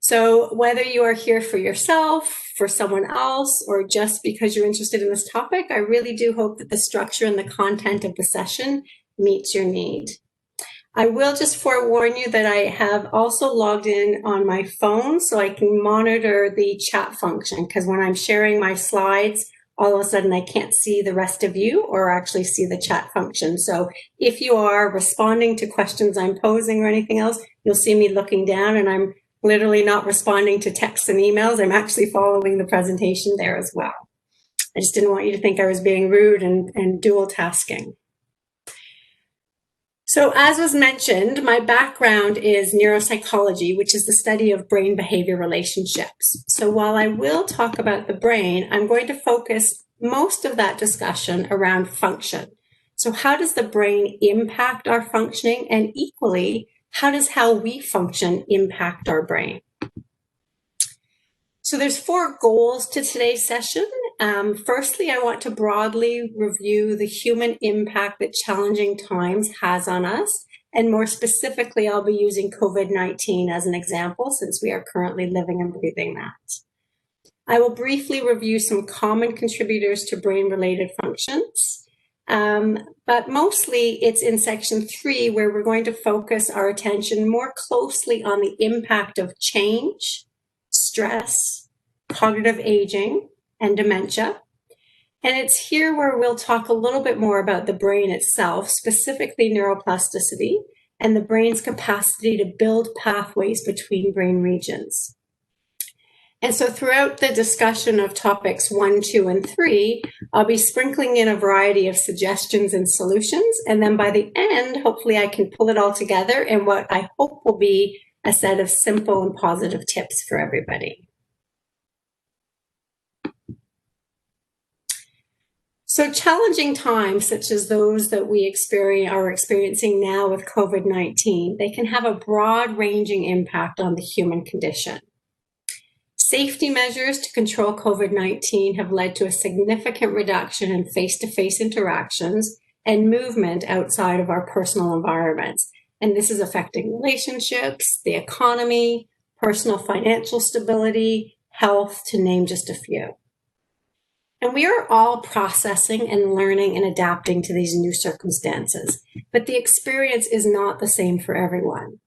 So whether you are here for yourself, for someone else, or just because you're interested in this topic, I really do hope that the structure and the content of the session meets your need. I will just forewarn you that I have also logged in on my phone so I can monitor the chat function, because when I'm sharing my slides, all of a sudden I can't see the rest of you or actually see the chat function. So if you are responding to questions I'm posing or anything else, you'll see me looking down, and I'm literally not responding to texts and emails. I'm actually following the presentation there as well. I just didn't want you to think I was being rude and dual tasking. So as was mentioned, my background is neuropsychology, which is the study of brain-behavior relationships. So while I will talk about the brain, I'm going to focus most of that discussion around function. So how does the brain impact our functioning, and equally, how does how we function impact our brain? So there's 4 goals to today's session. Firstly, I want to broadly review the human impact that challenging times has on us. And more specifically, I'll be using COVID-19 as an example, since we are currently living and breathing that. I will briefly review some common contributors to brain-related functions. But mostly it's in section 3 where we're going to focus our attention more closely on the impact of change, stress, cognitive aging, and dementia. And it's here where we'll talk a little bit more about the brain itself, specifically neuroplasticity, and the brain's capacity to build pathways between brain regions. And so throughout the discussion of topics 1, 2, and 3, I'll be sprinkling in a variety of suggestions and solutions. And then by the end, hopefully I can pull it all together in what I hope will be a set of simple and positive tips for everybody. So challenging times, such as those that we are experiencing now with COVID-19, they can have a broad-ranging impact on the human condition. Safety measures to control COVID-19 have led to a significant reduction in face-to-face interactions and movement outside of our personal environments. And this is affecting relationships, the economy, personal financial stability, health, to name just a few. And we are all processing and learning and adapting to these new circumstances, but the experience is not the same for everyone.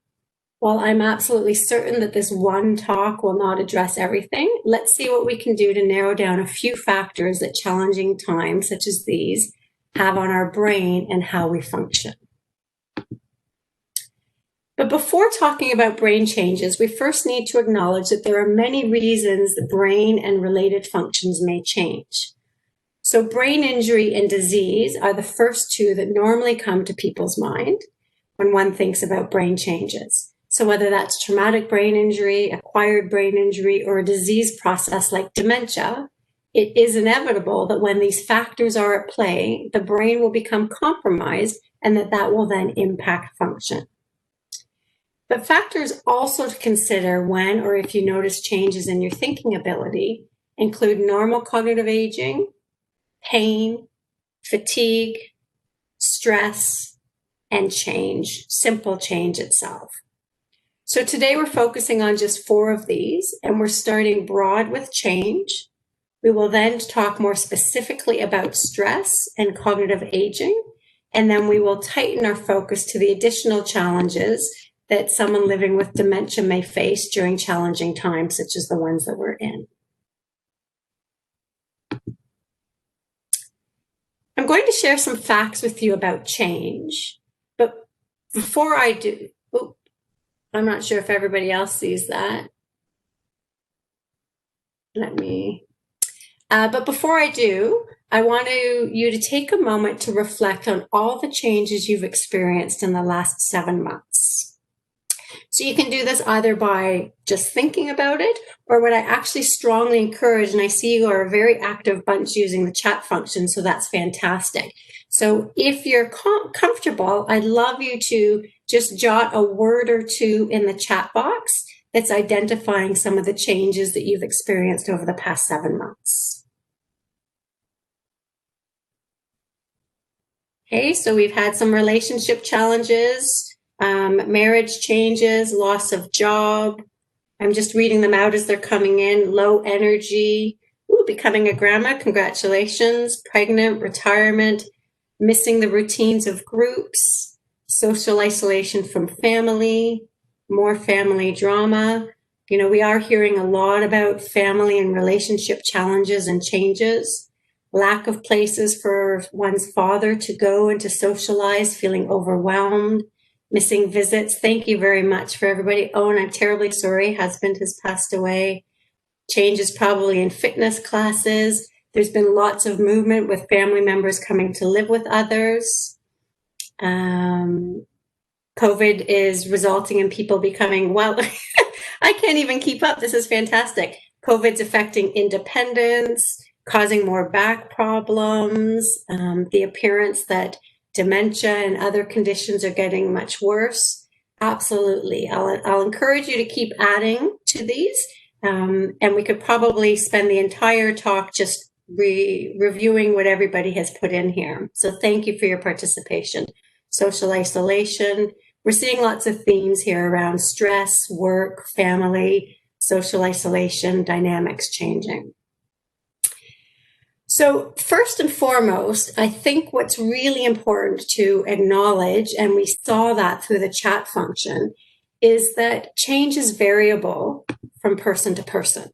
While I'm absolutely certain that this one talk will not address everything, let's see what we can do to narrow down a few factors that challenging times such as these have on our brain and how we function. But before talking about brain changes, we first need to acknowledge that there are many reasons the brain and related functions may change. So brain injury and disease are the first 2 that normally come to people's mind when one thinks about brain changes. So whether that's traumatic brain injury, acquired brain injury, or a disease process like dementia, it is inevitable that when these factors are at play, the brain will become compromised, and that will then impact function. But factors also to consider when or if you notice changes in your thinking ability include normal cognitive aging, pain, fatigue, stress, and change, simple change itself. So today we're focusing on just 4 of these, and we're starting broad with change. We will then talk more specifically about stress and cognitive aging, and then we will tighten our focus to the additional challenges that someone living with dementia may face during challenging times, such as the ones that we're in. I'm going to share some facts with you about change, but before I do, I'm not sure if everybody else sees that. But before I do, I want you to take a moment to reflect on all the changes you've experienced in the last 7 months. So you can do this either by just thinking about it, or what I actually strongly encourage, and I see you are a very active bunch using the chat function, so that's fantastic. So if you're comfortable, I'd love you to just jot a word or 2 in the chat box that's identifying some of the changes that you've experienced over the past 7 months. Okay, so we've had some relationship challenges, marriage changes, loss of job, I'm just reading them out as they're coming in. Low energy, ooh, becoming a grandma, congratulations. Pregnant, retirement, missing the routines of groups, social isolation from family, more family drama. You know, we are hearing a lot about family and relationship challenges and changes. Lack of places for one's father to go and to socialize, feeling overwhelmed, missing visits. Thank you very much for everybody. Oh, and I'm terribly sorry, husband has passed away. Changes probably in fitness classes. There's been lots of movement with family members coming to live with others. COVID is resulting in people becoming, well, I can't even keep up. This is fantastic. COVID's affecting independence, causing more back problems, the appearance that dementia and other conditions are getting much worse. Absolutely. I'll encourage you to keep adding to these. And we could probably spend the entire talk just reviewing what everybody has put in here. So thank you for your participation. Social isolation. We're seeing lots of themes here around stress, work, family, social isolation, dynamics changing. So first and foremost, I think what's really important to acknowledge, and we saw that through the chat function, is that change is variable from person to person.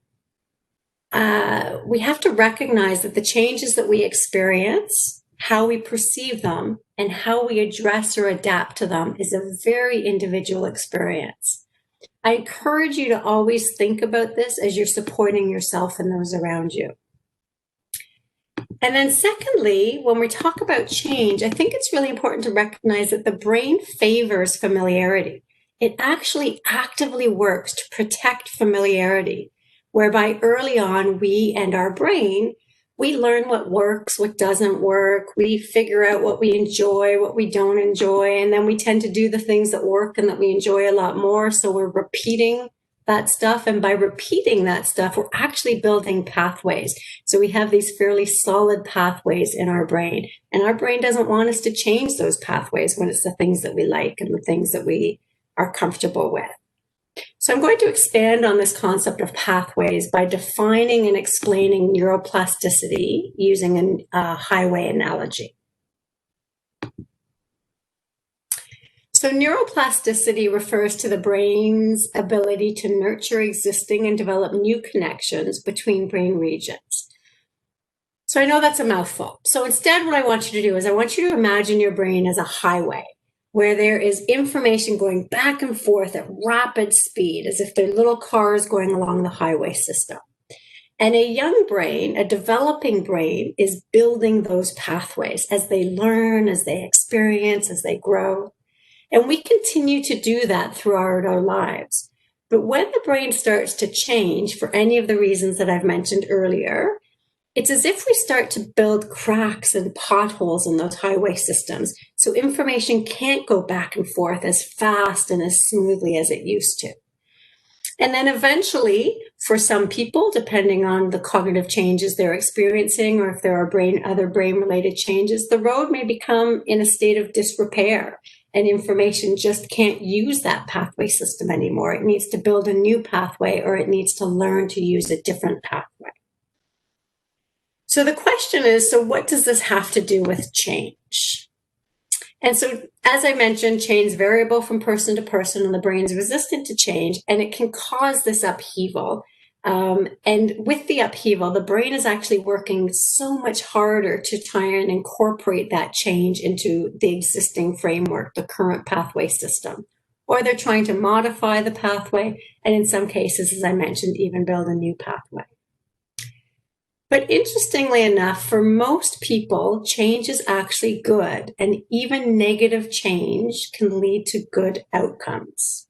We have to recognize that the changes that we experience, how we perceive them, and how we address or adapt to them is a very individual experience. I encourage you to always think about this as you're supporting yourself and those around you. And then secondly, when we talk about change, I think it's really important to recognize that the brain favors familiarity. It actually actively works to protect familiarity, whereby early on, we and our brain, we learn what works, what doesn't work. We figure out what we enjoy, what we don't enjoy, and then we tend to do the things that work and that we enjoy a lot more. So we're repeating that stuff. And by repeating that stuff, we're actually building pathways. So we have these fairly solid pathways in our brain. And our brain doesn't want us to change those pathways when it's the things that we like and the things that we are comfortable with. So I'm going to expand on this concept of pathways by defining and explaining neuroplasticity using a highway analogy. So neuroplasticity refers to the brain's ability to nurture existing and develop new connections between brain regions. So I know that's a mouthful. So instead, what I want you to do is I want you to imagine your brain as a highway where there is information going back and forth at rapid speed, as if they're little cars going along the highway system. And a young brain, a developing brain, is building those pathways as they learn, as they experience, as they grow. And we continue to do that throughout our lives. But when the brain starts to change for any of the reasons that I've mentioned earlier, it's as if we start to build cracks and potholes in those highway systems. So information can't go back and forth as fast and as smoothly as it used to. And then eventually, for some people, depending on the cognitive changes they're experiencing, or if there are other brain-related changes, the road may become in a state of disrepair, and information just can't use that pathway system anymore. It needs to build a new pathway, or it needs to learn to use a different pathway. So the question is, so what does this have to do with change? And so, as I mentioned, change is variable from person to person, and the brain is resistant to change, and it can cause this upheaval. And with the upheaval, the brain is actually working so much harder to try and incorporate that change into the existing framework, the current pathway system. Or they're trying to modify the pathway, and in some cases, as I mentioned, even build a new pathway. But interestingly enough, for most people, change is actually good, and even negative change can lead to good outcomes.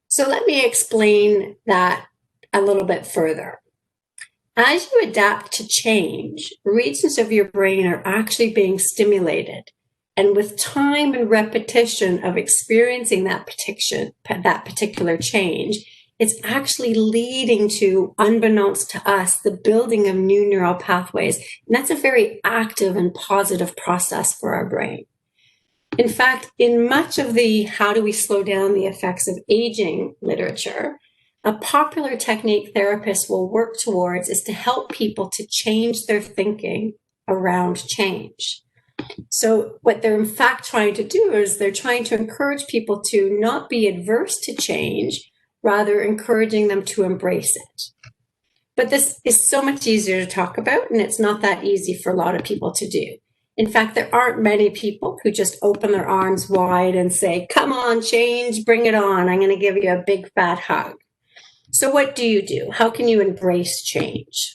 So let me explain that a little bit further. As you adapt to change, regions of your brain are actually being stimulated. And with time and repetition of experiencing that particular change, it's actually leading to, unbeknownst to us, the building of new neural pathways. And that's a very active and positive process for our brain. In fact, in much of the how do we slow down the effects of aging literature, a popular technique therapists will work towards is to help people to change their thinking around change. So what they're in fact trying to do is they're trying to encourage people to not be adverse to change, rather encouraging them to embrace it. But this is so much easier to talk about, and it's not that easy for a lot of people to do. In fact, there aren't many people who just open their arms wide and say, come on, change, bring it on. I'm going to give you a big fat hug. So what do you do? How can you embrace change?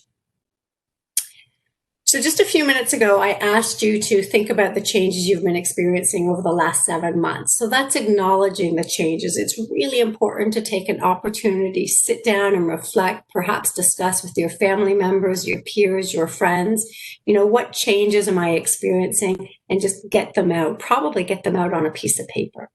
So just a few minutes ago, I asked you to think about the changes you've been experiencing over the last 7 months. So that's acknowledging the changes. It's really important to take an opportunity, sit down and reflect, perhaps discuss with your family members, your peers, your friends, what changes am I experiencing, and just get them out, probably get them out on a piece of paper.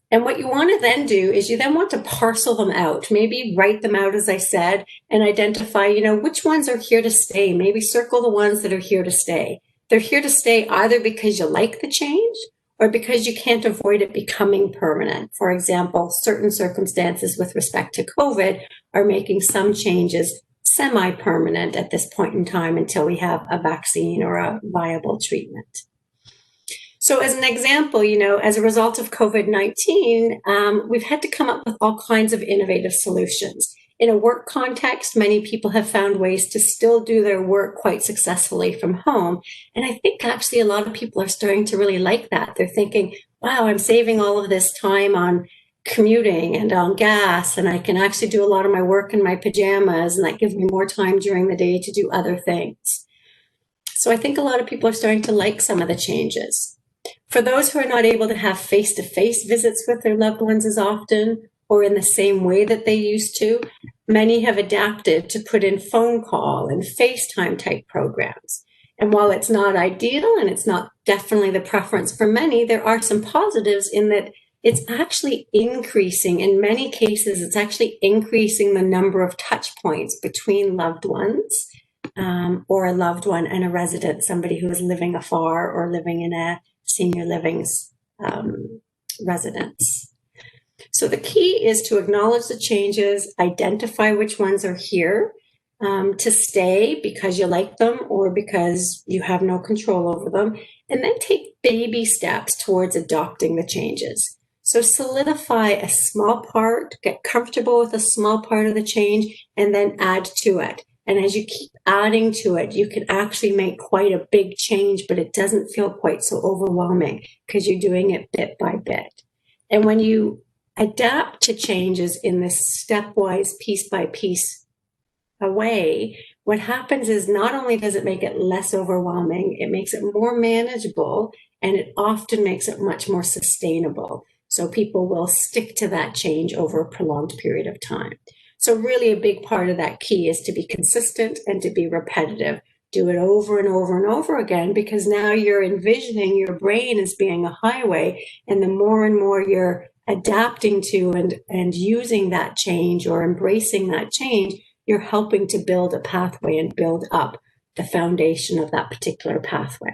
And what you want to then do is you then want to parcel them out, maybe write them out, as I said, and identify, which ones are here to stay. Maybe circle the ones that are here to stay. They're here to stay either because you like the change or because you can't avoid it becoming permanent. For example, certain circumstances with respect to COVID are making some changes semi-permanent at this point in time until we have a vaccine or a viable treatment. So as an example, as a result of COVID-19, we've had to come up with all kinds of innovative solutions. In a work context, many people have found ways to still do their work quite successfully from home. And I think actually a lot of people are starting to really like that. They're thinking, wow, I'm saving all of this time on commuting and on gas, and I can actually do a lot of my work in my pajamas, and that gives me more time during the day to do other things. So I think a lot of people are starting to like some of the changes. For those who are not able to have face-to-face visits with their loved ones as often or in the same way that they used to, many have adapted to put in phone call and FaceTime type programs. And while it's not ideal and it's not definitely the preference for many, there are some positives in that it's actually increasing. In many cases, it's actually increasing the number of touch points between loved ones or a loved one and a resident, somebody who is living afar or living in a senior living residence. So the key is to acknowledge the changes, identify which ones are here to stay because you like them or because you have no control over them, and then take baby steps towards adopting the changes. So solidify a small part, get comfortable with a small part of the change, and then add to it. And as you keep adding to it, you can actually make quite a big change, but it doesn't feel quite so overwhelming because you're doing it bit by bit. And when you adapt to changes in this stepwise, piece by piece way, what happens is not only does it make it less overwhelming, it makes it more manageable, and it often makes it much more sustainable. So people will stick to that change over a prolonged period of time. So really a big part of that key is to be consistent and to be repetitive. Do it over and over and over again, because now you're envisioning your brain as being a highway, and the more and more you're adapting to and using that change or embracing that change, you're helping to build a pathway and build up the foundation of that particular pathway.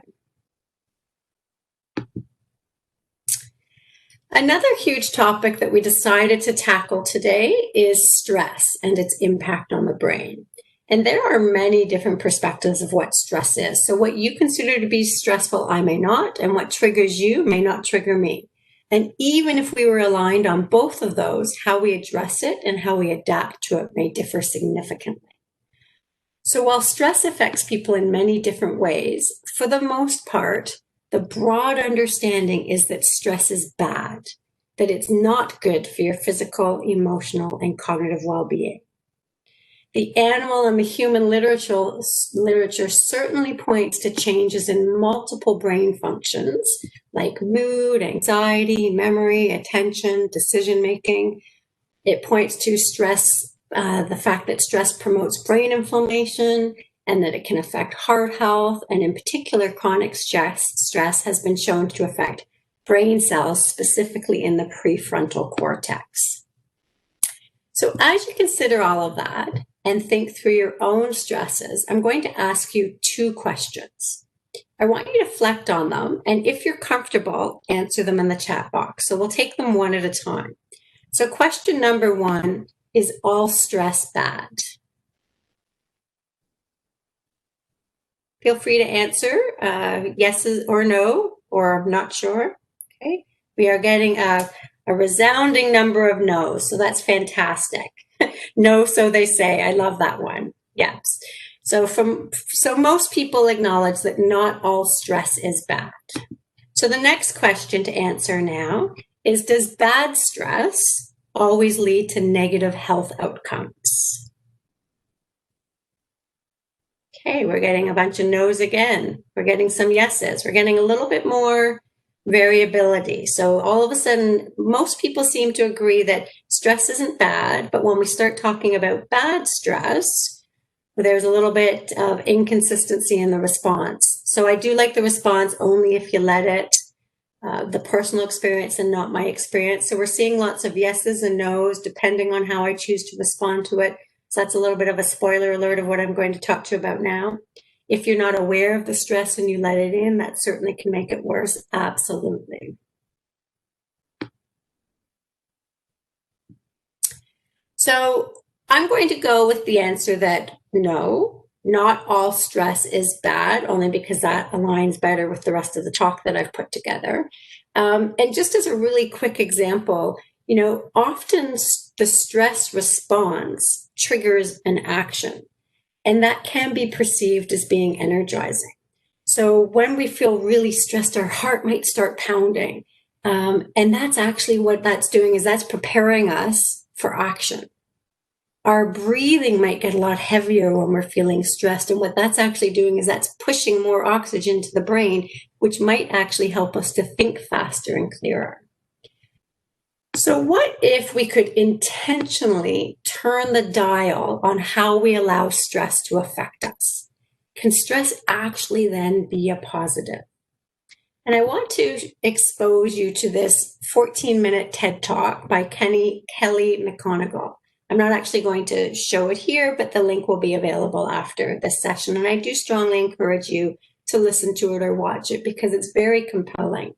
Another huge topic that we decided to tackle today is stress and its impact on the brain. And there are many different perspectives of what stress is. So what you consider to be stressful, I may not, and what triggers you may not trigger me. And even if we were aligned on both of those, how we address it and how we adapt to it may differ significantly. So while stress affects people in many different ways, for the most part, the broad understanding is that stress is bad, that it's not good for your physical, emotional, and cognitive well-being. The animal and the human literature certainly points to changes in multiple brain functions like mood, anxiety, memory, attention, decision-making. It points to stress, the fact that stress promotes brain inflammation, and that it can affect heart health, and in particular, chronic stress has been shown to affect brain cells, specifically in the prefrontal cortex. So as you consider all of that and think through your own stresses, I'm going to ask you 2 questions. I want you to reflect on them, and if you're comfortable, answer them in the chat box. So we'll take them one at a time. So question number 1, Is all stress bad? Feel free to answer yes or no, or I'm not sure. Okay, we are getting a resounding number of no's, so that's fantastic. No, so they say. I love that one. Yes. So most people acknowledge that not all stress is bad. So the next question to answer now is, does bad stress always lead to negative health outcomes? Okay, we're getting a bunch of no's again. We're getting some yeses. We're getting a little bit more variability. So all of a sudden, most people seem to agree that stress isn't bad, but when we start talking about bad stress, there's a little bit of inconsistency in the response. So I do like the response only if you let it, the personal experience and not my experience. So we're seeing lots of yeses and nos depending on how I choose to respond to it. So that's a little bit of a spoiler alert of what I'm going to talk to you about now. If you're not aware of the stress and you let it in, that certainly can make it worse. Absolutely. So I'm going to go with the answer that no, not all stress is bad, only because that aligns better with the rest of the talk that I've put together. And just as a really quick example, often the stress response triggers an action, and that can be perceived as being energizing. So when we feel really stressed, our heart might start pounding. And that's actually what that's doing, is that's preparing us for action. Our breathing might get a lot heavier when we're feeling stressed. And what that's actually doing is that's pushing more oxygen to the brain, which might actually help us to think faster and clearer. So what if we could intentionally turn the dial on how we allow stress to affect us? Can stress actually then be a positive? And I want to expose you to this 14-minute TED Talk by Kelly McGonigal. I'm not actually going to show it here, but the link will be available after this session. And I do strongly encourage you to listen to it or watch it because it's very compelling.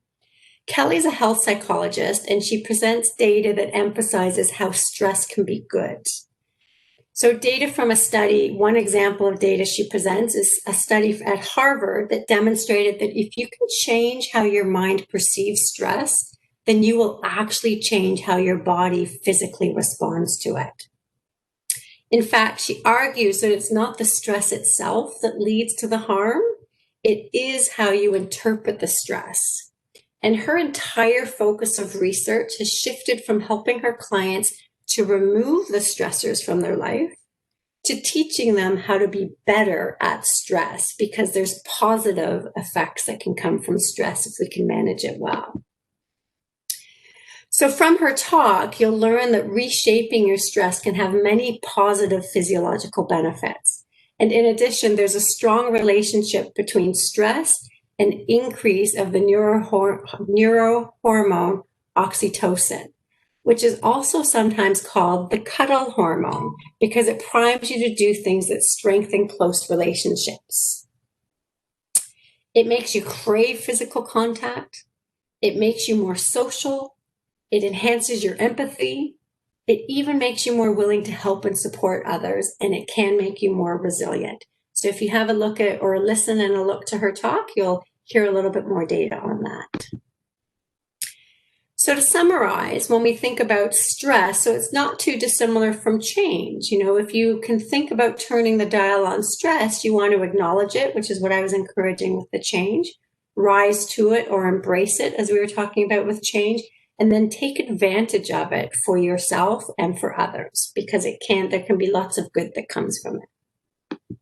Kelly's a health psychologist, and she presents data that emphasizes how stress can be good. So data from a study, one example of data she presents is a study at Harvard that demonstrated that if you can change how your mind perceives stress, then you will actually change how your body physically responds to it. In fact, she argues that it's not the stress itself that leads to the harm, it is how you interpret the stress. And her entire focus of research has shifted from helping her clients to remove the stressors from their life to teaching them how to be better at stress, because there's positive effects that can come from stress if we can manage it well. So from her talk, you'll learn that reshaping your stress can have many positive physiological benefits. And in addition, there's a strong relationship between stress and increase of the neurohormone oxytocin, which is also sometimes called the cuddle hormone because it primes you to do things that strengthen close relationships. It makes you crave physical contact. It makes you more social. It enhances your empathy. It even makes you more willing to help and support others, and it can make you more resilient. So if you have a look at or listen and a look to her talk, you'll hear a little bit more data on that. So to summarize, when we think about stress, so it's not too dissimilar from change. If you can think about turning the dial on stress, you want to acknowledge it, which is what I was encouraging with the change, rise to it or embrace it, as we were talking about with change, and then take advantage of it for yourself and for others, because there can be lots of good that comes from it.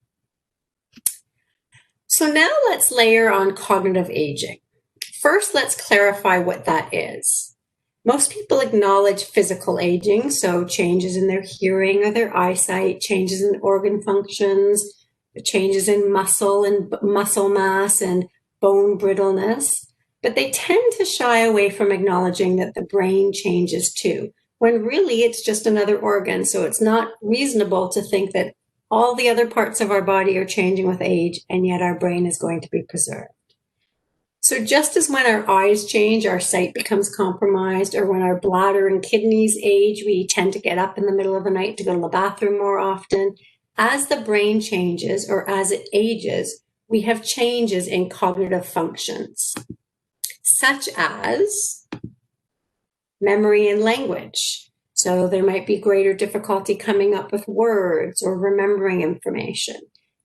So now let's layer on cognitive aging. First, let's clarify what that is. Most people acknowledge physical aging, so changes in their hearing or their eyesight, changes in organ functions, changes in muscle and muscle mass and bone brittleness. But they tend to shy away from acknowledging that the brain changes too, when really it's just another organ. So it's not reasonable to think that all the other parts of our body are changing with age, and yet our brain is going to be preserved. So just as when our eyes change, our sight becomes compromised, or when our bladder and kidneys age, we tend to get up in the middle of the night to go to the bathroom more often. As the brain changes or as it ages, we have changes in cognitive functions, such as memory and language. So there might be greater difficulty coming up with words or remembering information.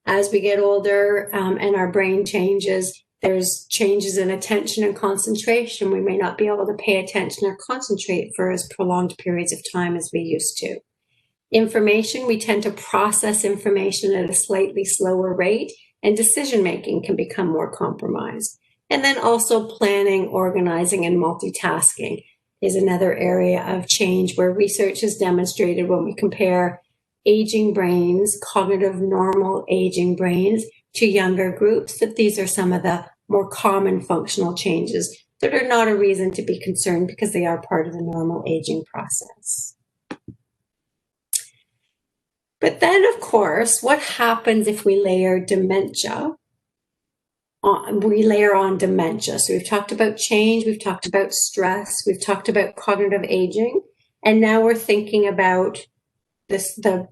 As we get older and our brain changes, there's changes in attention and concentration. We may not be able to pay attention or concentrate for as prolonged periods of time as we used to. Information, we tend to process information at a slightly slower rate, and decision-making can become more compromised. And then also planning, organizing, and multitasking is another area of change where research has demonstrated when we compare aging brains, cognitive normal aging brains, to younger groups, that these are some of the more common functional changes that are not a reason to be concerned because they are part of the normal aging process. But then, of course, what happens if we layer dementia? We layer on dementia. So we've talked about change, we've talked about stress, we've talked about cognitive aging, and now we're thinking about this, the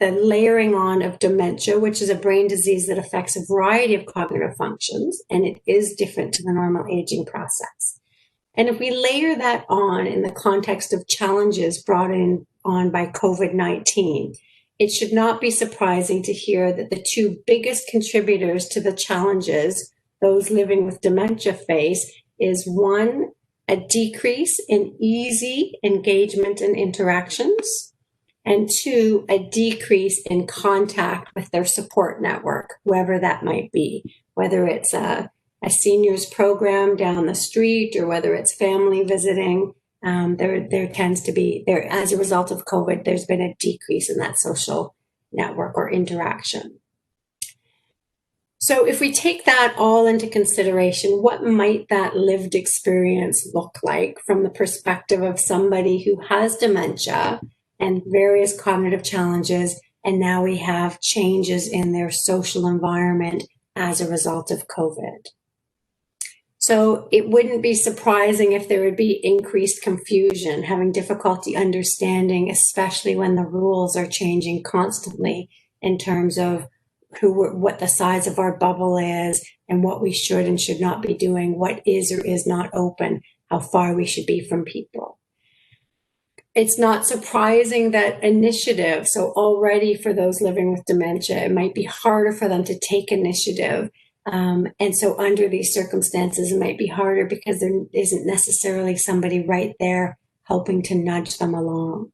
layering on of dementia, which is a brain disease that affects a variety of cognitive functions, and it is different to the normal aging process. And if we layer that on in the context of challenges brought on by COVID-19, it should not be surprising to hear that the two biggest contributors to the challenges those living with dementia face is, one, a decrease in easy engagement and interactions, and two, a decrease in contact with their support network, whoever that might be, whether it's a seniors program down the street or whether it's family visiting. There tends to be, as a result of COVID, there's been a decrease in that social network or interaction. So if we take that all into consideration, what might that lived experience look like from the perspective of somebody who has dementia and various cognitive challenges, and now we have changes in their social environment as a result of COVID? So it wouldn't be surprising if there would be increased confusion, having difficulty understanding, especially when the rules are changing constantly in terms of what the size of our bubble is and what we should and should not be doing, what is or is not open, how far we should be from people. It's not surprising that initiative, so already for those living with dementia, it might be harder for them to take initiative. And so under these circumstances, it might be harder because there isn't necessarily somebody right there helping to nudge them along.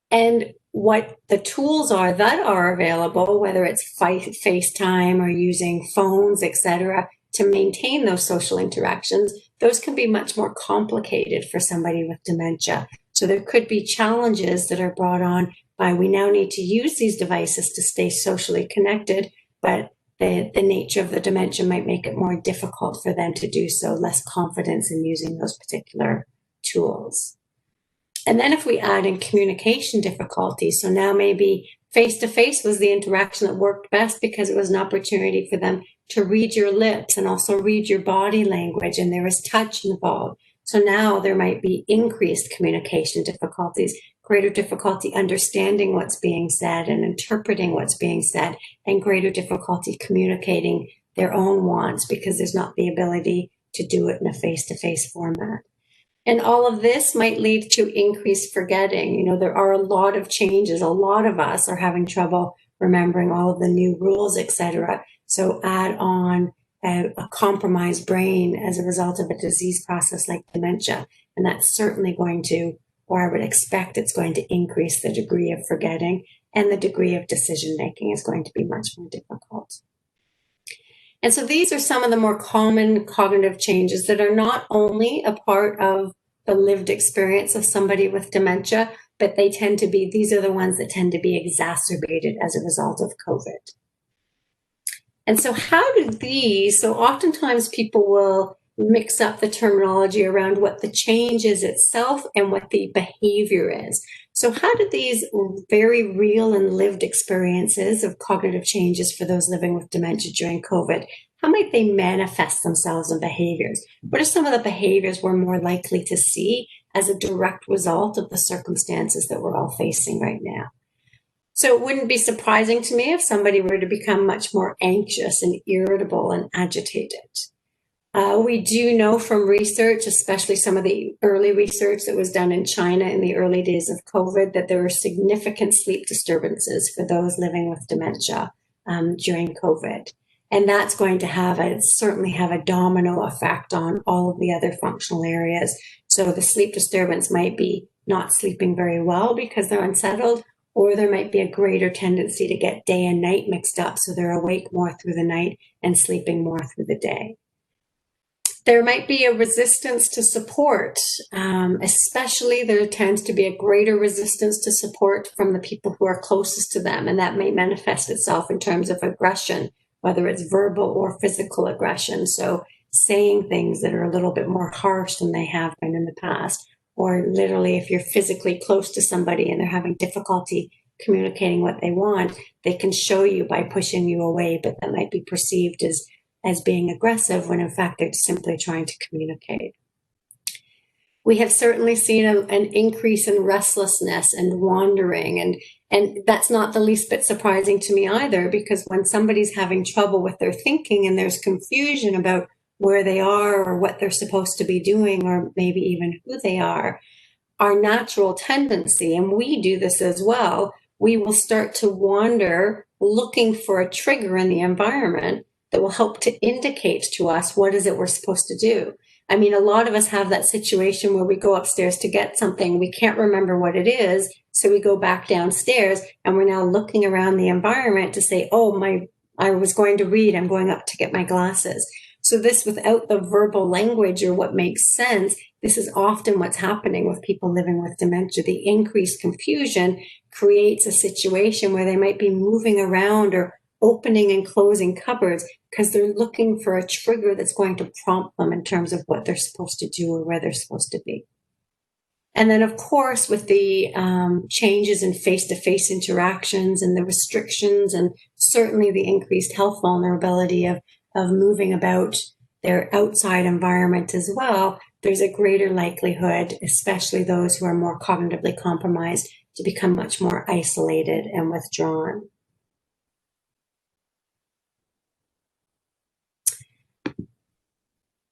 And what the tools are that are available, whether it's FaceTime or using phones, etc., to maintain those social interactions, those can be much more complicated for somebody with dementia. So there could be challenges that are brought on by, we now need to use these devices to stay socially connected, but the nature of the dementia might make it more difficult for them to do so, less confidence in using those particular tools. And then if we add in communication difficulties, so now maybe face-to-face was the interaction that worked best because it was an opportunity for them to read your lips and also read your body language, and there was touch involved. So now there might be increased communication difficulties, greater difficulty understanding what's being said and interpreting what's being said, and greater difficulty communicating their own wants because there's not the ability to do it in a face-to-face format. And all of this might lead to increased forgetting. You know, there are a lot of changes. A lot of us are having trouble remembering all of the new rules, etc. So add on a compromised brain as a result of a disease process like dementia. And that's certainly going to, or I would expect it's going to increase the degree of forgetting, and the degree of decision making is going to be much more difficult. And so these are some of the more common cognitive changes that are not only a part of the lived experience of somebody with dementia, but they tend to be, these are the ones that tend to be exacerbated as a result of COVID. And so how do these, so oftentimes people will mix up the terminology around what the change is itself and what the behavior is. So how do these very real and lived experiences of cognitive changes for those living with dementia during COVID, how might they manifest themselves in behaviors? What are some of the behaviors we're more likely to see as a direct result of the circumstances that we're all facing right now? So it wouldn't be surprising to me if somebody were to become much more anxious and irritable and agitated. We do know from research, especially some of the early research that was done in China in the early days of COVID, that there were significant sleep disturbances for those living with dementia during COVID. And that's going to certainly have a domino effect on all of the other functional areas. So the sleep disturbance might be not sleeping very well because they're unsettled, or there might be a greater tendency to get day and night mixed up. So they're awake more through the night and sleeping more through the day. There might be a resistance to support, especially there tends to be a greater resistance to support from the people who are closest to them, and that may manifest itself in terms of aggression, whether it's verbal or physical aggression. So saying things that are a little bit more harsh than they have been in the past, or literally if you're physically close to somebody and they're having difficulty communicating what they want, they can show you by pushing you away, but that might be perceived as being aggressive when in fact they're simply trying to communicate. We have certainly seen an increase in restlessness and wandering, and that's not the least bit surprising to me either, because when somebody's having trouble with their thinking and there's confusion about where they are or what they're supposed to be doing or maybe even who they are, our natural tendency, and we do this as well, we will start to wander looking for a trigger in the environment that will help to indicate to us what is it we're supposed to do. I mean, a lot of us have that situation where we go upstairs to get something, we can't remember what it is, so we go back downstairs and we're now looking around the environment to say, oh, I was going to read, I'm going up to get my glasses. So this, without the verbal language or what makes sense, this is often what's happening with people living with dementia. The increased confusion creates a situation where they might be moving around or opening and closing cupboards because they're looking for a trigger that's going to prompt them in terms of what they're supposed to do or where they're supposed to be. And then, of course, with the changes in face-to-face interactions and the restrictions and certainly the increased health vulnerability of moving about their outside environment as well, there's a greater likelihood, especially those who are more cognitively compromised, to become much more isolated and withdrawn.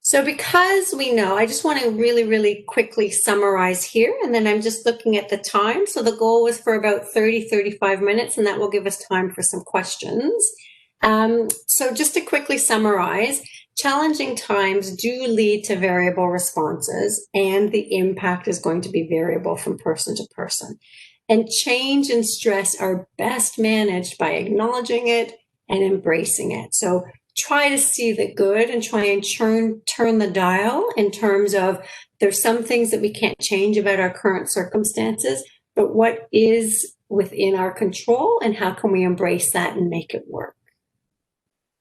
So because we know, I just want to really, really quickly summarize here, and then I'm just looking at the time. So the goal was for about 35 minutes, and that will give us time for some questions. So just to quickly summarize, challenging times do lead to variable responses, and the impact is going to be variable from person to person. And change and stress are best managed by acknowledging it and embracing it. So try to see the good and try and turn the dial in terms of there's some things that we can't change about our current circumstances, but what is within our control and how can we embrace that and make it work?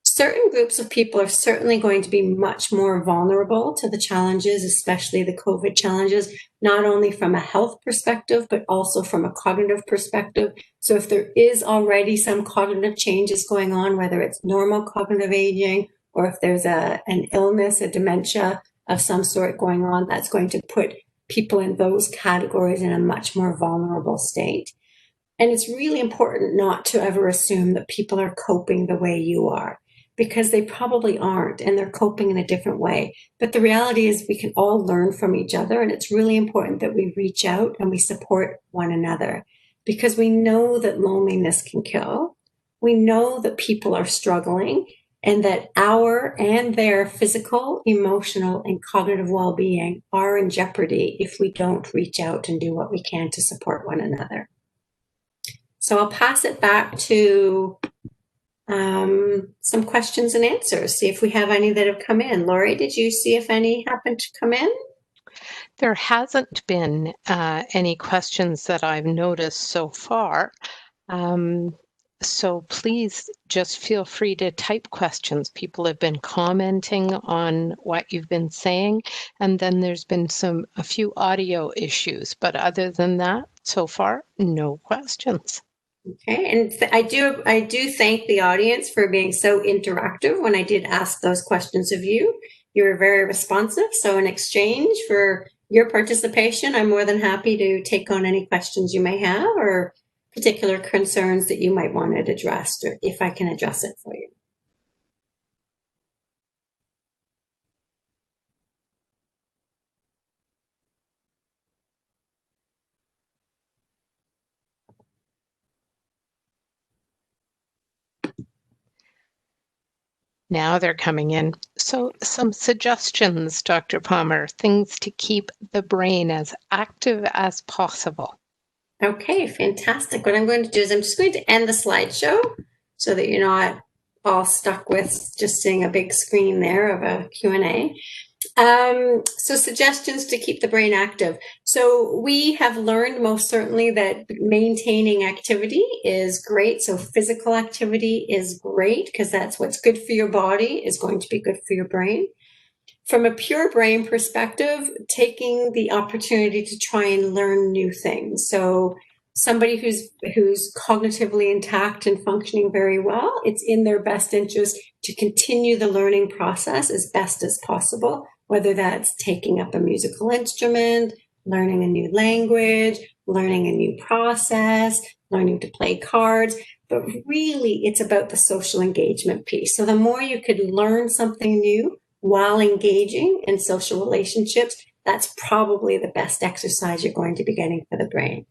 Certain groups of people are certainly going to be much more vulnerable to the challenges, especially the COVID challenges, not only from a health perspective, but also from a cognitive perspective. So if there is already some cognitive changes going on, whether it's normal cognitive aging, or if there's an illness, a dementia of some sort going on, that's going to put people in those categories in a much more vulnerable state. And it's really important not to ever assume that people are coping the way you are, because they probably aren't, and they're coping in a different way. But the reality is we can all learn from each other, and it's really important that we reach out and we support one another, because we know that loneliness can kill. We know that people are struggling, and that our and their physical, emotional, and cognitive well-being are in jeopardy if we don't reach out and do what we can to support one another. So I'll pass it back to some questions and answers, see if we have any that have come in. Lori, did you see if any happened to come in? There hasn't been any questions that I've noticed so far. So please just feel free to type questions. People have been commenting on what you've been saying, and then there's been a few audio issues. But other than that, so far, no questions. Okay, and I do thank the audience for being so interactive when I did ask those questions of you. You were very responsive. So in exchange for your participation, I'm more than happy to take on any questions you may have or particular concerns that you might want it addressed, or if I can address it for you. Now they're coming in. So some suggestions, Dr. Palmer, things to keep the brain as active as possible. Okay, fantastic. What I'm going to do is I'm just going to end the slideshow so that you're not all stuck with just seeing a big screen there of a Q&A. So suggestions to keep the brain active. So we have learned most certainly that maintaining activity is great. So physical activity is great because that's what's good for your body is going to be good for your brain. From a pure brain perspective, taking the opportunity to try and learn new things. So somebody who's cognitively intact and functioning very well, it's in their best interest to continue the learning process as best as possible, whether that's taking up a musical instrument, learning a new language, learning a new process, learning to play cards. But really, it's about the social engagement piece. So the more you could learn something new while engaging in social relationships, that's probably the best exercise you're going to be getting for the brain.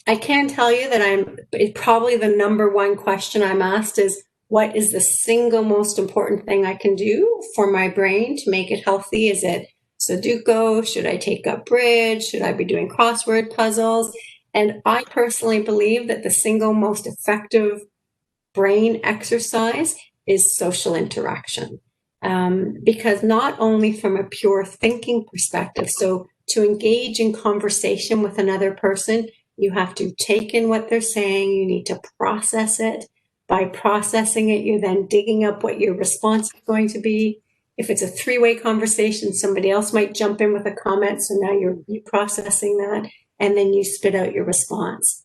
I can tell you that probably the number one question I'm asked is, what is the single most important thing I can do for my brain to make it healthy? Is it Sudoku? Should I take up bridge? Should I be doing crossword puzzles? And I personally believe that the single most effective brain exercise is social interaction. Because not only from a pure thinking perspective, so to engage in conversation with another person, you have to take in what they're saying, you need to process it. By processing it, you're then digging up what your response is going to be. If it's a three-way conversation, somebody else might jump in with a comment, so now you're processing that, and then you spit out your response.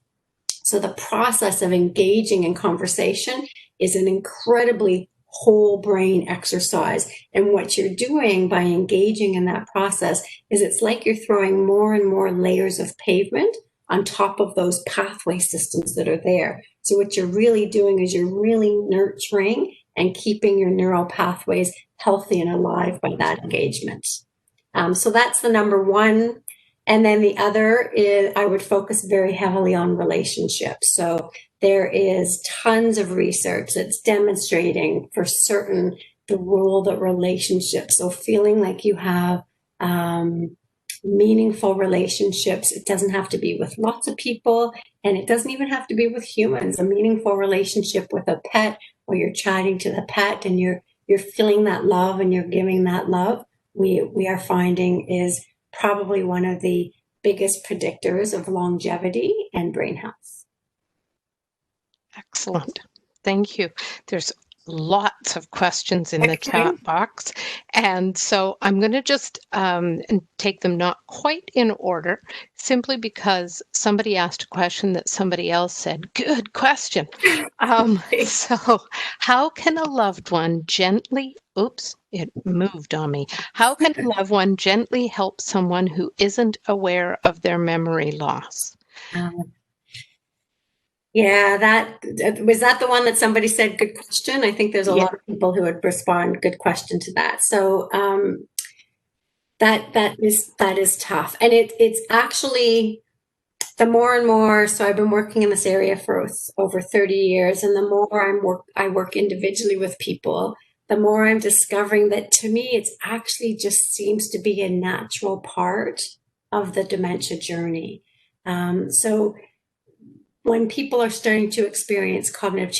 So the process of engaging in conversation is an incredibly whole brain exercise. And what you're doing by engaging in that process is it's like you're throwing more and more layers of pavement on top of those pathway systems that are there. So what you're really doing is you're really nurturing and keeping your neural pathways healthy and alive by that engagement. So that's the number one. And then the other is I would focus very heavily on relationships. So there is tons of research that's demonstrating for certain the role that relationships, so feeling like you have meaningful relationships. It doesn't have to be with lots of people, and it doesn't even have to be with humans. A meaningful relationship with a pet, where you're chatting to the pet and you're feeling that love and you're giving that love, we are finding is probably one of the biggest predictors of longevity and brain health. Excellent. Thank you. There's lots of questions in the chat box. And so I'm going to just take them not quite in order, simply because somebody asked a question that somebody else said, good question. So how can a loved one gently, oops, it moved on me. How can a loved one gently help someone who isn't aware of their memory loss? Yeah, was that the one that somebody said, good question? I think there's a lot of people who would respond, good question to that. So that is tough. And it's actually the more and more, so I've been working in this area for over 30 years, and the more I work individually with people, the more I'm discovering that to me, it's actually just seems to be a natural part of the dementia journey. So when people are starting to experience cognitive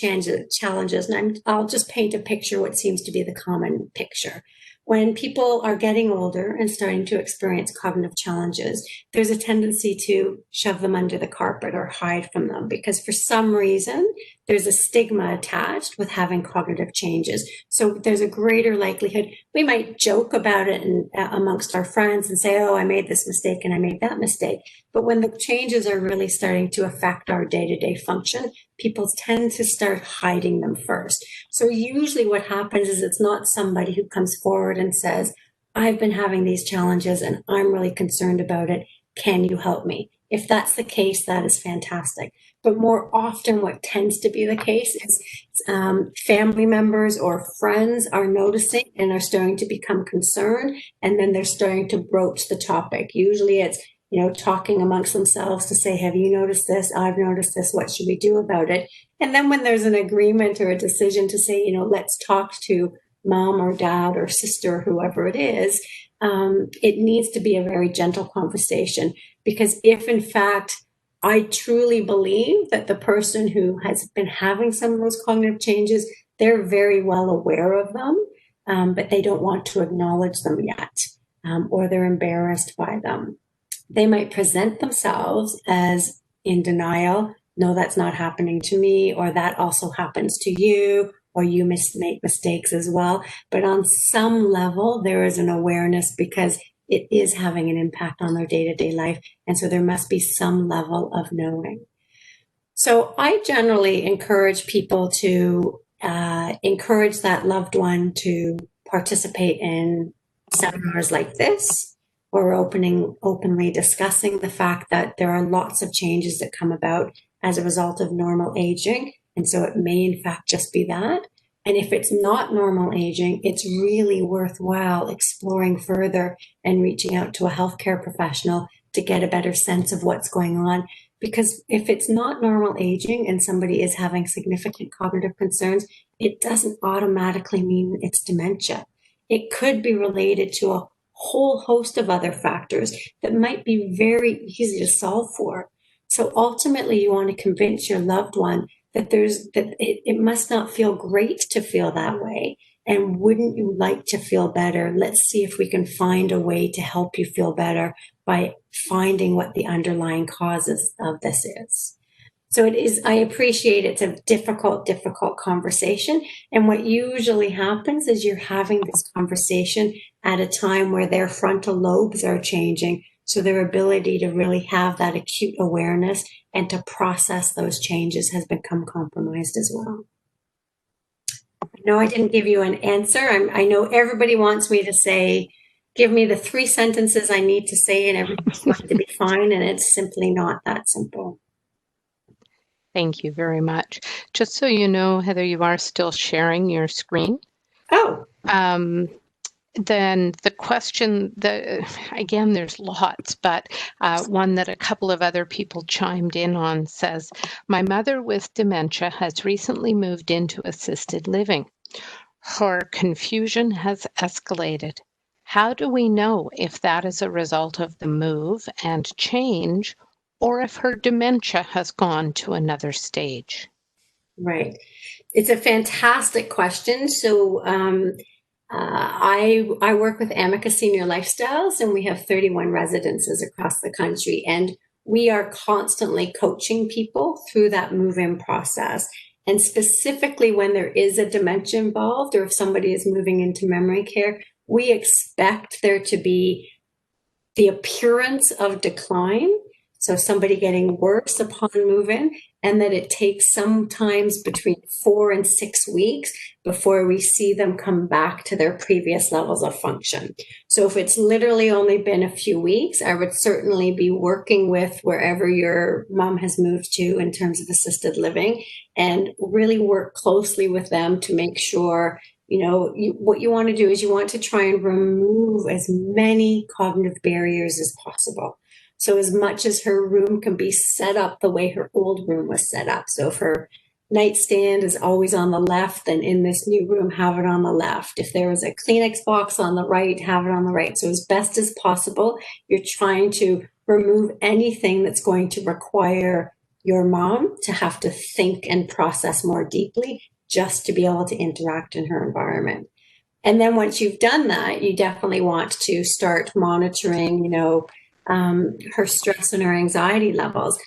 challenges, and I'll just paint a picture, what seems to be the common picture. When people are getting older and starting to experience cognitive challenges, there's a tendency to shove them under the carpet or hide from them because for some reason there's a stigma attached with having cognitive changes. So there's a greater likelihood we might joke about it amongst our friends and say, oh, I made this mistake and I made that mistake. But when the changes are really starting to affect our day-to-day function, people tend to start hiding them first. So usually what happens is it's not somebody who comes forward and says, I've been having these challenges and I'm really concerned about it. Can you help me? If that's the case, that is fantastic. But more often what tends to be the case is family members or friends are noticing and are starting to become concerned, and then they're starting to broach the topic. Usually it's, talking amongst themselves to say, have you noticed this? I've noticed this. What should we do about it? And then when there's an agreement or a decision to say, let's talk to mom or dad or sister, or whoever it is, it needs to be a very gentle conversation. Because if in fact I truly believe that the person who has been having some of those cognitive changes, they're very well aware of them, but they don't want to acknowledge them yet, or they're embarrassed by them. They might present themselves as in denial. No, that's not happening to me, or that also happens to you, or you make mistakes as well. But on some level, there is an awareness because it is having an impact on their day-to-day life. And so there must be some level of knowing. So I generally encourage people to encourage that loved one to participate in seminars like this, where we're openly discussing the fact that there are lots of changes that come about as a result of normal aging. And so it may in fact just be that. And if it's not normal aging, it's really worthwhile exploring further and reaching out to a healthcare professional to get a better sense of what's going on. Because if it's not normal aging and somebody is having significant cognitive concerns, it doesn't automatically mean it's dementia. It could be related to a whole host of other factors that might be very easy to solve for. So ultimately, you want to convince your loved one that it must not feel great to feel that way. And wouldn't you like to feel better? Let's see if we can find a way to help you feel better by finding what the underlying causes of this is. So I appreciate it's a difficult conversation. And what usually happens is you're having this conversation at a time where their frontal lobes are changing. So their ability to really have that acute awareness and to process those changes has become compromised as well. No, I didn't give you an answer. I know everybody wants me to say, give me the 3 sentences I need to say and everything's going to be fine. And it's simply not that simple. Thank you very much. Just so you know, Heather, you are still sharing your screen. Oh. Then the question, again, there's lots, but one that a couple of other people chimed in on says, my mother with dementia has recently moved into assisted living. Her confusion has escalated. How do we know if that is a result of the move and change, or if her dementia has gone to another stage? Right. It's a fantastic question. So I work with Amica Senior Lifestyles, and we have 31 residences across the country. And we are constantly coaching people through that move-in process. And specifically when there is a dementia involved, or if somebody is moving into memory care, we expect there to be the appearance of decline. So somebody getting worse upon move-in, and that it takes sometimes between 4 and 6 weeks before we see them come back to their previous levels of function. So if it's literally only been a few weeks, I would certainly be working with wherever your mom has moved to in terms of assisted living, and really work closely with them to make sure, what you want to do is you want to try and remove as many cognitive barriers as possible. So as much as her room can be set up the way her old room was set up. So if her nightstand is always on the left, then in this new room, have it on the left. If there was a Kleenex box on the right, have it on the right. So as best as possible, you're trying to remove anything that's going to require your mom to have to think and process more deeply just to be able to interact in her environment. And then once you've done that, you definitely want to start monitoring, her stress and her anxiety levels.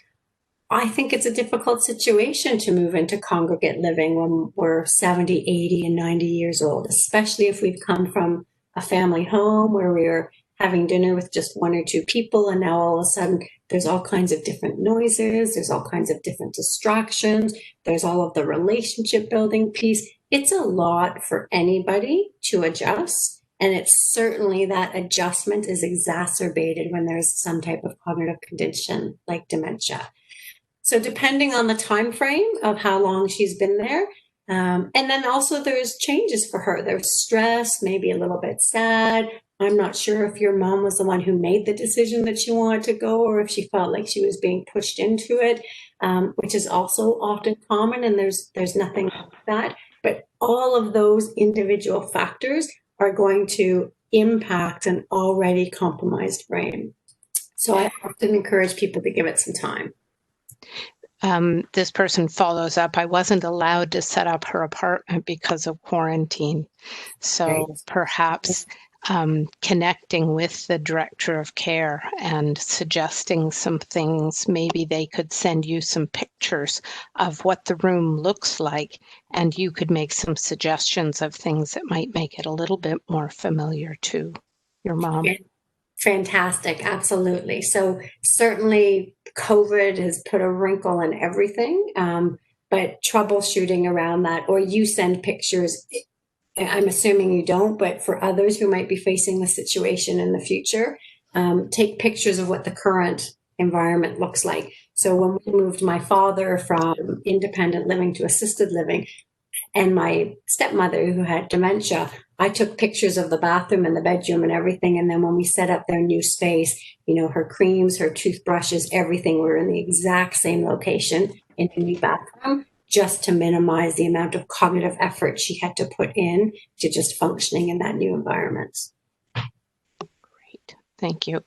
I think it's a difficult situation to move into congregate living when we're 70, 80, and 90 years old, especially if we've come from a family home where we're having dinner with just one or two people, and now all of a sudden there's all kinds of different noises, there's all kinds of different distractions, there's all of the relationship building piece. It's a lot for anybody to adjust, and it's certainly that adjustment is exacerbated when there's some type of cognitive condition like dementia. So depending on the time frame of how long she's been there, and then also there's changes for her. There's stress, maybe a little bit sad. I'm not sure if your mom was the one who made the decision that she wanted to go, or if she felt like she was being pushed into it, which is also often common, and there's nothing like that. But all of those individual factors are going to impact an already compromised brain. So I often encourage people to give it some time. This person follows up, I wasn't allowed to set up her apartment because of quarantine. So perhaps connecting with the director of care and suggesting some things, maybe they could send you some pictures of what the room looks like, and you could make some suggestions of things that might make it a little bit more familiar to your mom. Fantastic, absolutely. So certainly COVID has put a wrinkle in everything, but troubleshooting around that, or you send pictures, I'm assuming you don't, but for others who might be facing the situation in the future, take pictures of what the current environment looks like. So when we moved my father from independent living to assisted living, and my stepmother who had dementia, I took pictures of the bathroom and the bedroom and everything. And then when we set up their new space, you know, her creams, her toothbrushes, everything were in the exact same location in the new bathroom, just to minimize the amount of cognitive effort she had to put in to just functioning in that new environment. Great, thank you.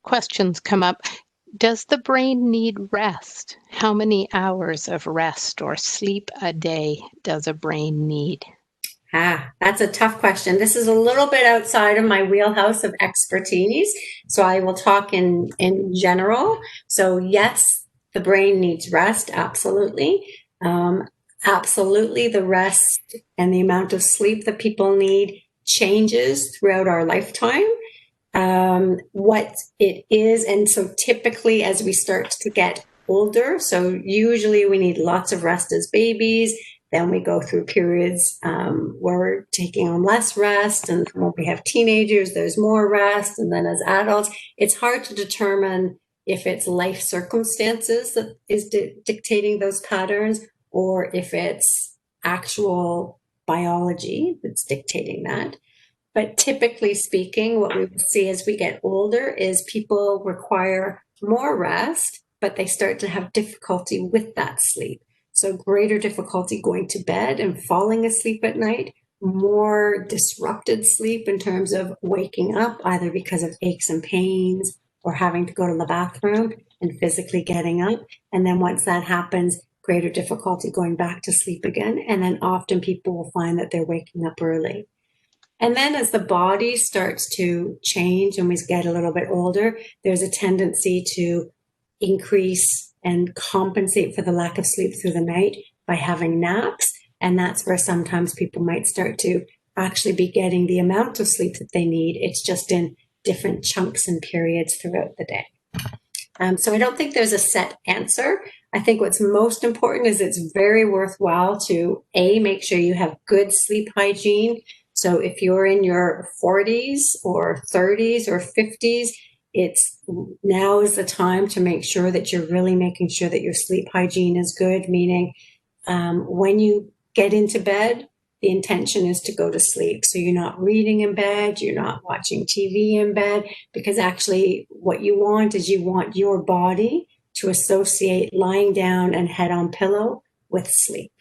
Questions come up. Does the brain need rest? How many hours of rest or sleep a day does a brain need? That's a tough question. This is a little bit outside of my wheelhouse of expertise, so I will talk in general. So yes, the brain needs rest, absolutely. Absolutely, the rest and the amount of sleep that people need changes throughout our lifetime. What it is, and so typically as we start to get older, so usually we need lots of rest as babies, then we go through periods where we're taking on less rest, and when we have teenagers there's more rest, and then as adults it's hard to determine if it's life circumstances that is dictating those patterns, or if it's actual biology that's dictating that. But typically speaking, what we will see as we get older is people require more rest, but they start to have difficulty with that sleep. So greater difficulty going to bed and falling asleep at night, more disrupted sleep in terms of waking up, either because of aches and pains or having to go to the bathroom and physically getting up. And then once that happens, greater difficulty going back to sleep again. And then often people will find that they're waking up early. And then as the body starts to change and we get a little bit older, there's a tendency to increase and compensate for the lack of sleep through the night by having naps. And that's where sometimes people might start to actually be getting the amount of sleep that they need. It's just in different chunks and periods throughout the day. So I don't think there's a set answer. I think what's most important is it's very worthwhile to make sure you have good sleep hygiene. So if you're in your 40s or 30s or 50s, now is the time to make sure that you're really making sure that your sleep hygiene is good, meaning when you get into bed, the intention is to go to sleep. So you're not reading in bed, you're not watching TV in bed, because actually what you want is you want your body to associate lying down and head on pillow with sleep.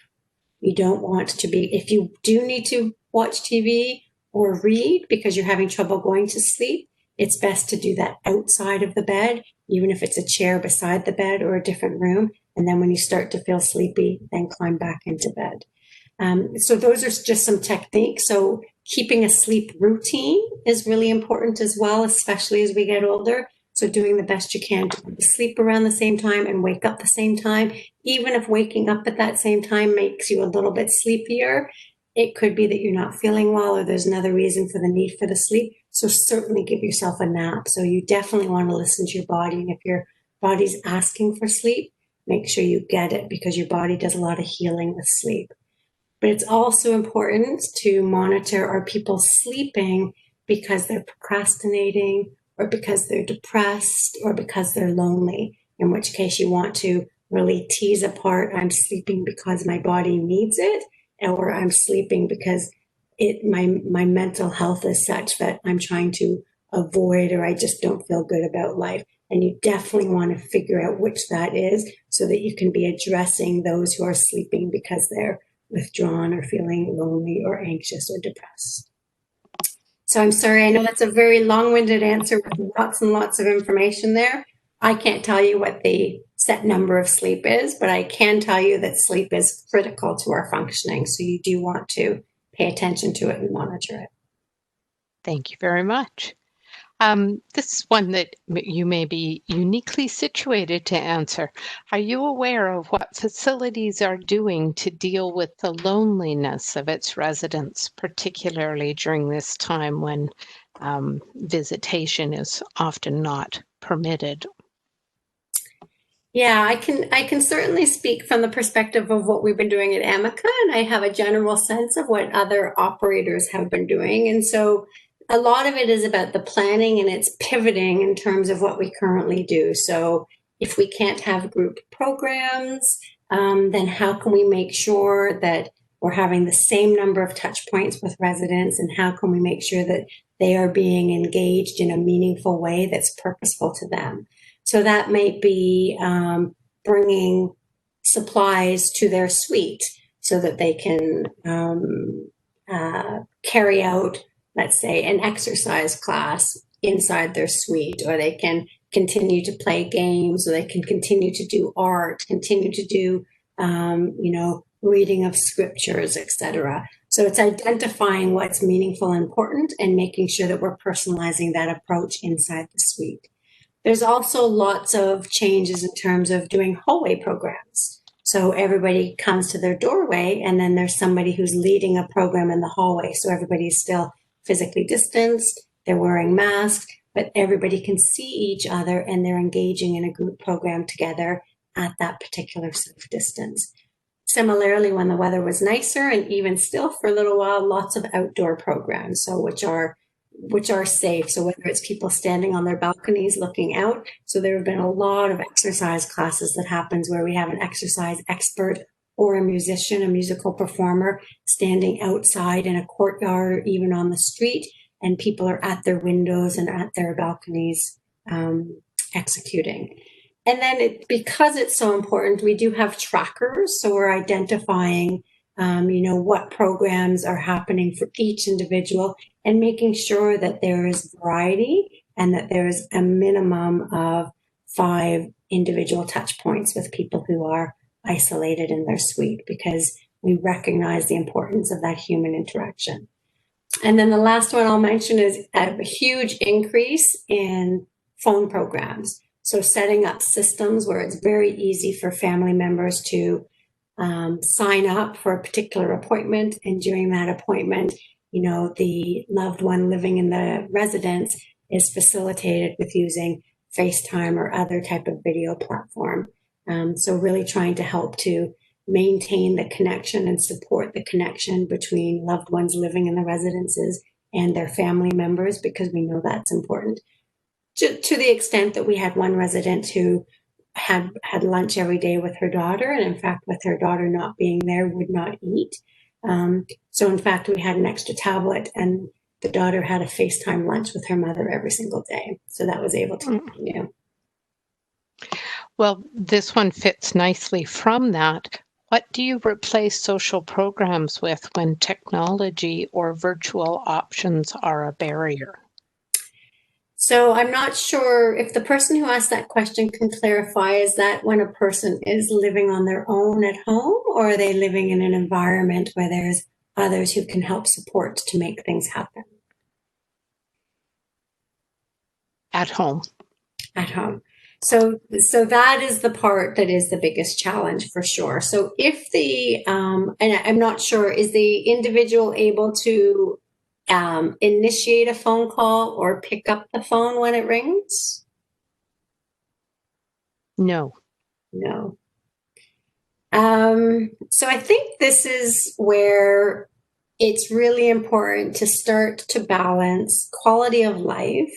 You don't want to be, if you do need to watch TV or read because you're having trouble going to sleep, it's best to do that outside of the bed, even if it's a chair beside the bed or a different room. And then when you start to feel sleepy, then climb back into bed. So those are just some techniques. So keeping a sleep routine is really important as well, especially as we get older. So doing the best you can to sleep around the same time and wake up the same time, even if waking up at that same time makes you a little bit sleepier, it could be that you're not feeling well or there's another reason for the need for the sleep. So certainly give yourself a nap. So you definitely want to listen to your body. And if your body's asking for sleep, make sure you get it, because your body does a lot of healing with sleep. But it's also important to monitor, are people sleeping because they're procrastinating, or because they're depressed, or because they're lonely, in which case you want to really tease apart, I'm sleeping because my body needs it, or I'm sleeping because my mental health is such that I'm trying to avoid, or I just don't feel good about life. And you definitely want to figure out which that is, so that you can be addressing those who are sleeping because they're withdrawn or feeling lonely or anxious or depressed. So I'm sorry, I know that's a very long-winded answer with lots and lots of information there. I can't tell you what the set number of sleep is, but I can tell you that sleep is critical to our functioning. So you do want to pay attention to it and monitor it. Thank you very much. This is one that you may be uniquely situated to answer. Are you aware of what facilities are doing to deal with the loneliness of its residents, particularly during this time when visitation is often not permitted? Yeah, I can certainly speak from the perspective of what we've been doing at Amica, and I have a general sense of what other operators have been doing. And so a lot of it is about the planning, and it's pivoting in terms of what we currently do. So if we can't have group programs, then how can we make sure that we're having the same number of touch points with residents, and how can we make sure that they are being engaged in a meaningful way that's purposeful to them? So that might be bringing supplies to their suite so that they can carry out, let's say, an exercise class inside their suite, or they can continue to play games, or they can continue to do art, continue to do, reading of scriptures, etc. So it's identifying what's meaningful and important, and making sure that we're personalizing that approach inside the suite. There's also lots of changes in terms of doing hallway programs. So everybody comes to their doorway, and then there's somebody who's leading a program in the hallway. So everybody's still physically distanced, they're wearing masks, but everybody can see each other, and they're engaging in a group program together at that particular safe distance. Similarly, when the weather was nicer, and even still for a little while, lots of outdoor programs, so which are safe. So whether it's people standing on their balconies looking out. So there have been a lot of exercise classes that happens where we have an exercise expert or a musician, a musical performer, standing outside in a courtyard or even on the street, and people are at their windows and at their balconies executing. And then because it's so important, we do have trackers. So we're identifying what programs are happening for each individual, and making sure that there is variety and that there's a minimum of 5 individual touch points with people who are isolated in their suite, because we recognize the importance of that human interaction. And then the last one I'll mention is a huge increase in phone programs. So setting up systems where it's very easy for family members to sign up for a particular appointment, and during that appointment, the loved one living in the residence is facilitated with using FaceTime or other type of video platform. So really trying to help to maintain the connection and support the connection between loved ones living in the residences and their family members, because we know that's important. To the extent that we had one resident who had lunch every day with her daughter, and in fact, with her daughter not being there, would not eat. So in fact, we had an extra tablet, and the daughter had a FaceTime lunch with her mother every single day. So that was able to continue. Well, this one fits nicely from that. What do you replace social programs with when technology or virtual options are a barrier? So I'm not sure if the person who asked that question can clarify, is that when a person is living on their own at home, or are they living in an environment where there's others who can help support to make things happen? At home. at home. So that is the part that is the biggest challenge for sure. So if and I'm not sure, is the individual able to initiate a phone call or pick up the phone when it rings? No. No. So I think this is where it's really important to start to balance quality of life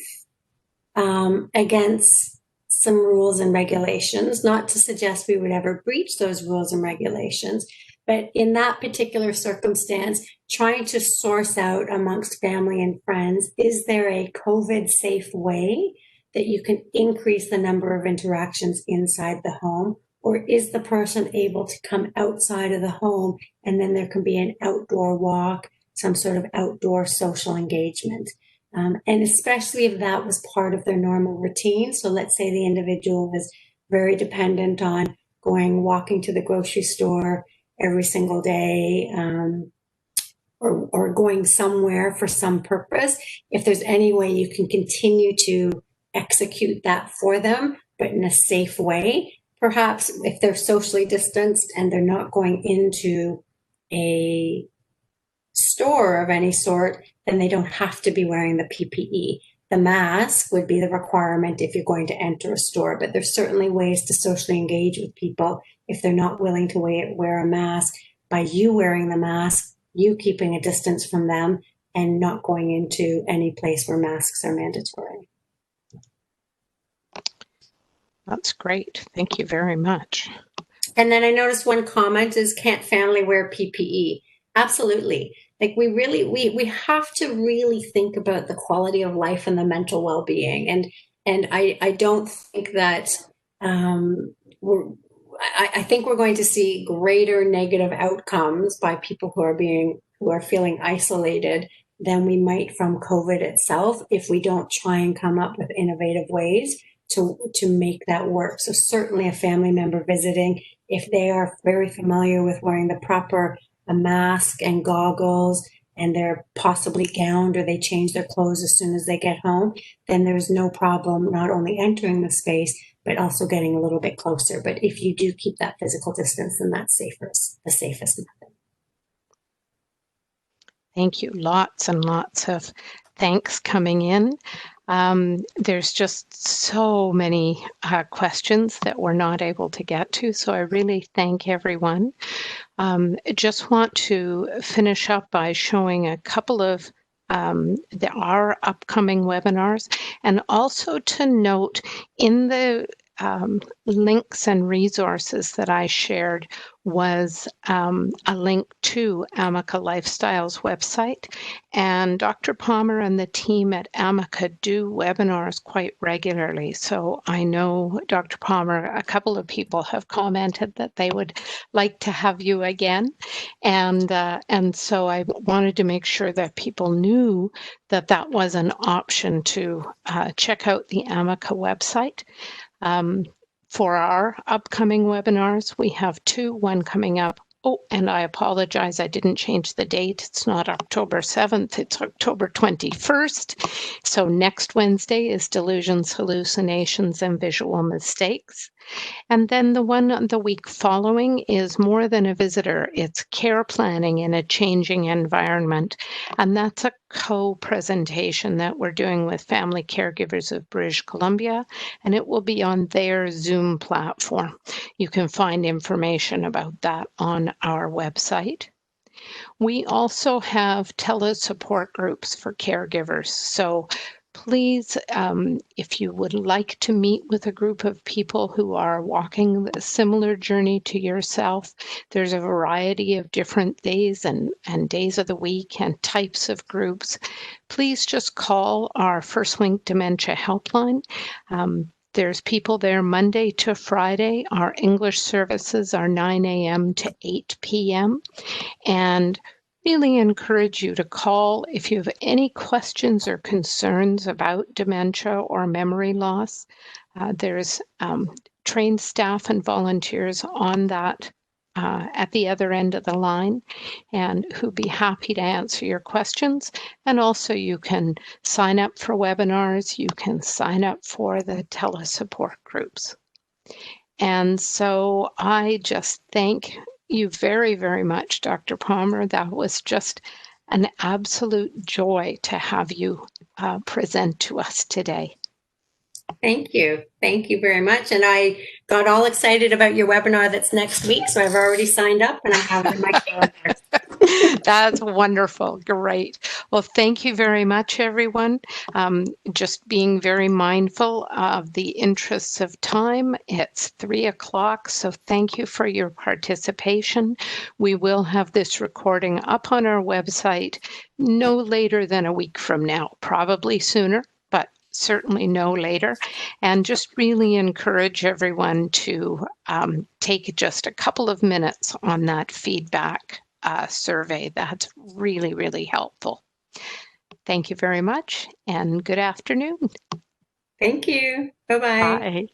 against some rules and regulations, not to suggest we would ever breach those rules and regulations, but in that particular circumstance, trying to source out amongst family and friends, is there a COVID safe way that you can increase the number of interactions inside the home? Or is the person able to come outside of the home and then there can be an outdoor walk, some sort of outdoor social engagement? And especially if that was part of their normal routine. So let's say the individual was very dependent on walking to the grocery store every single day, or going somewhere for some purpose. If there's any way you can continue to execute that for them, but in a safe way, perhaps if they're socially distanced and they're not going into a store of any sort, then they don't have to be wearing the PPE. The mask would be the requirement if you're going to enter a store, but there's certainly ways to socially engage with people if they're not willing to wear a mask, by you wearing the mask, you keeping a distance from them, and not going into any place where masks are mandatory. That's great. Thank you very much. And then I noticed one comment is, can't family wear PPE? Absolutely. Like we have to really think about the quality of life and the mental well-being. And I don't think that I think we're going to see greater negative outcomes by people who are feeling isolated than we might from COVID itself if we don't try and come up with innovative ways to make that work. So certainly a family member visiting, if they are very familiar with wearing the proper mask and goggles, and they're possibly gowned or they change their clothes as soon as they get home, then there's no problem not only entering the space, but also getting a little bit closer. But if you do keep that physical distance, then that's the safest method. Thank you. Lots and lots of thanks coming in. There's just so many questions that we're not able to get to, so I really thank everyone. I just want to finish up by showing a couple of our upcoming webinars, and also to note in the links and resources that I shared was a link to Amica Lifestyle's website. And Dr. Palmer and the team at Amica do webinars quite regularly. So I know, Dr. Palmer, a couple of people have commented that they would like to have you again. And so I wanted to make sure that people knew that that was an option to check out the Amica website. For our upcoming webinars, we have one coming up. Oh, and I apologize, I didn't change the date. It's not October 7th, it's October 21st. So next Wednesday is Delusions, Hallucinations, and Visual Mistakes. And then the one the week following is More Than a Visitor. It's Care Planning in a Changing Environment. And that's a co-presentation that we're doing with Family Caregivers of British Columbia, and it will be on their Zoom platform. You can find information about that on our website. We also have tele-support groups for caregivers. So please, if you would like to meet with a group of people who are walking a similar journey to yourself, there's a variety of different days and days of the week and types of groups. Please just call our First Link Dementia Helpline. There's people there Monday to Friday. Our English services are 9 a.m. to 8 p.m. And really encourage you to call if you have any questions or concerns about dementia or memory loss. There's trained staff and volunteers on that at the other end of the line and who'd be happy to answer your questions. And also you can sign up for webinars, you can sign up for the telesupport groups. And so I just thank you very, very much, Dr. Palmer. That was just an absolute joy to have you present to us today. Thank you. Thank you very much. And I got all excited about your webinar that's next week, so I've already signed up and I have it in my calendar. That's wonderful. Great. Well, thank you very much, everyone. Just being very mindful of the interests of time. It's 3 o'clock, so thank you for your participation. We will have this recording up on our website no later than a week from now, probably sooner, but certainly no later. And just really encourage everyone to take just a couple of minutes on that feedback survey. That's really, really helpful. Thank you very much and good afternoon. Thank you. Bye-bye. Bye.